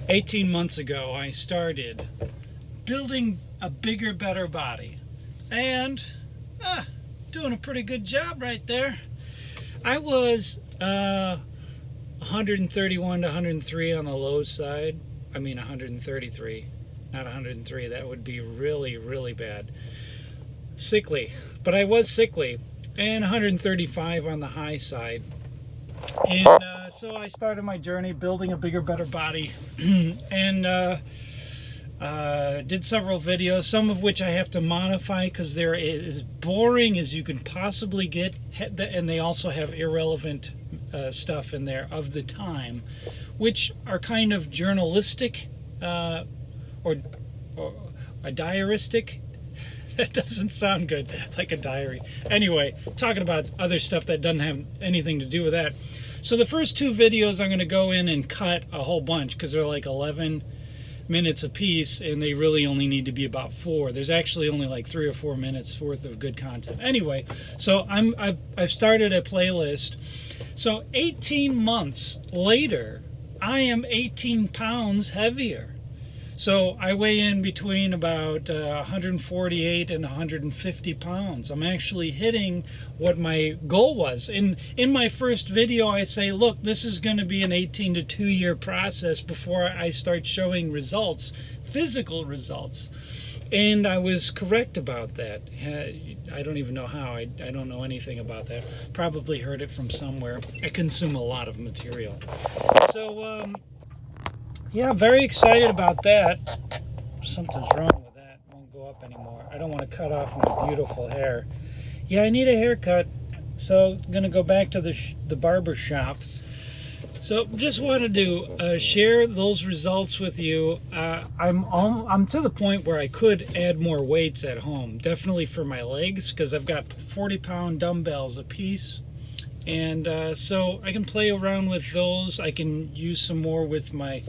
18 months ago, I started building a bigger, better body. And doing a pretty good job right there. I was 131 to 103 on the low side. I mean 133, not 103. That would be really, really bad. Sickly. But I was sickly. And 135 on the high side. And so I started my journey building a bigger, better body. And did several videos, some of which I have to modify because they're as boring as you can possibly get. And they also have irrelevant stuff in there of the time, which are kind of journalistic or a diaristic. That doesn't sound good, like a diary. Anyway, talking about other stuff that doesn't have anything to do with that. So the first two videos I'm going to go in and cut a whole bunch because they're like 11 minutes a piece and they really only need to be about 4. There's actually only like 3 or 4 minutes worth of good content. Anyway, so I've started a playlist. So 18 months later, I am 18 pounds heavier. So I weigh in between about 148 and 150 pounds. I'm actually hitting what my goal was. In my first video, I say, look, this is going to be an 18 to 2 year process before I start showing results, physical results. And I was correct about that. I don't even know how. I don't know anything about that. Probably heard it from somewhere. I consume a lot of material. So, yeah, very excited about that. Something's wrong with that. It won't go up anymore. I don't want to cut off my beautiful hair. Yeah, I need a haircut. So I'm going to go back to the barber shop. So just wanted to share those results with you. I'm to the point where I could add more weights at home. Definitely for my legs because I've got 40-pound dumbbells a piece. And so I can play around with those. I can use some more with my,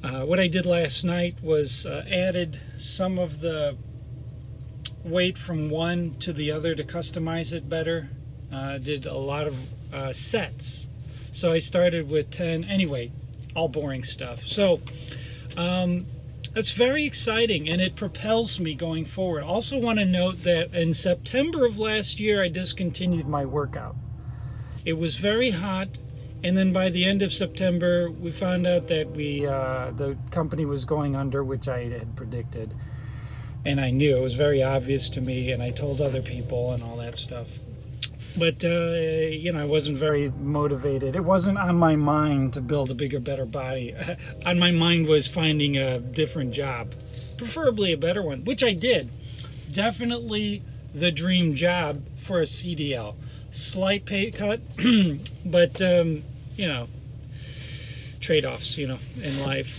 what I did last night was added some of the weight from one to the other to customize it better. Did a lot of sets. So I started with 10, anyway, all boring stuff. So that's very exciting and it propels me going forward. Also want to note that in September of last year, I discontinued my workout. It was very hot, and then by the end of September, we found out that the company was going under, which I had predicted, and I knew. It was very obvious to me, and I told other people and all that stuff. But, you know, I wasn't very motivated. It wasn't on my mind to build a bigger, better body. On my mind was finding a different job, preferably a better one, which I did. Definitely the dream job for a CDL. Slight pay cut, but you know, trade-offs, you know, in life.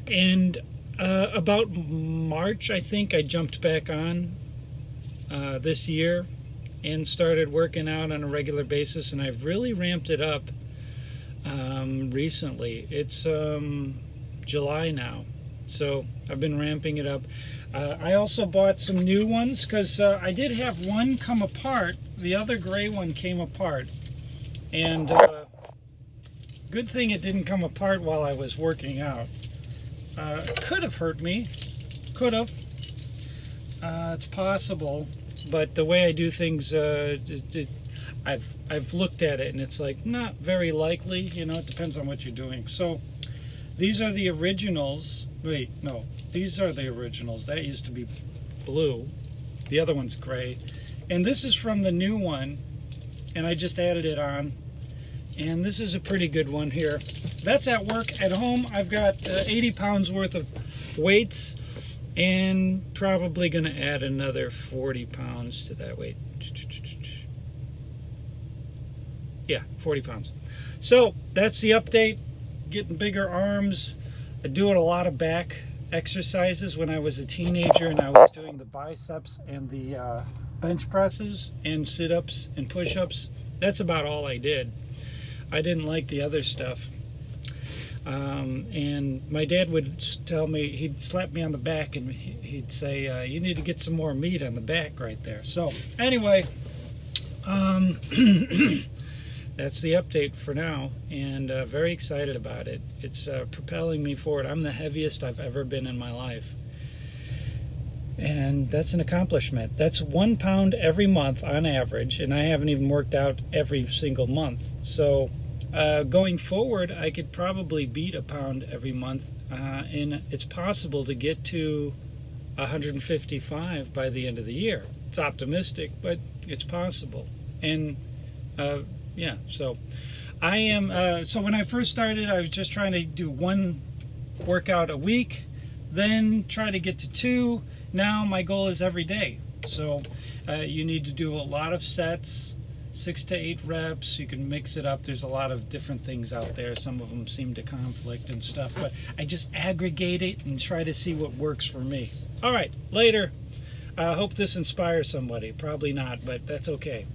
And about March, I think, I jumped back on this year and started working out on a regular basis, and I've really ramped it up recently. It's July now, so I've been ramping it up. I also bought some new ones because I did have one come apart. The other gray one came apart, and good thing it didn't come apart while I was working out. Could have hurt me, could have. It's possible, but the way I do things, I've looked at it and it's like not very likely. You know, it depends on what you're doing. So these are the originals. Wait, no, these are the originals. That used to be blue. The other one's gray. And this is from the new one, and I just added it on. And this is a pretty good one here. That's at work. At home, I've got 80 pounds worth of weights, and probably going to add another 40 pounds to that weight. Yeah, 40 pounds. So that's the update. Getting bigger arms. I do a lot of back exercises when I was a teenager, and I was doing the biceps and the bench presses and sit-ups and push-ups. That's about all I did. I didn't like the other stuff. And my dad would tell me, he'd slap me on the back and he'd say, you need to get some more meat on the back right there. So anyway, that's the update for now, and very excited about it. It's propelling me forward. I'm the heaviest I've ever been in my life, and that's an accomplishment. That's 1 pound every month on average, and I haven't even worked out every single month. So going forward, I could probably beat a pound every month, and it's possible to get to 155 by the end of the year. It's optimistic, but it's possible. And yeah, so I am so when I first started, I was just trying to do 1 workout a week, then try to get to 2. Now my goal is every day. So you need to do a lot of sets, 6 to 8 reps. You can mix it up. There's a lot of different things out there. Some of them seem to conflict and stuff, but I just aggregate it and try to see what works for me. All right, later. I hope this inspires somebody. Probably not, but that's okay.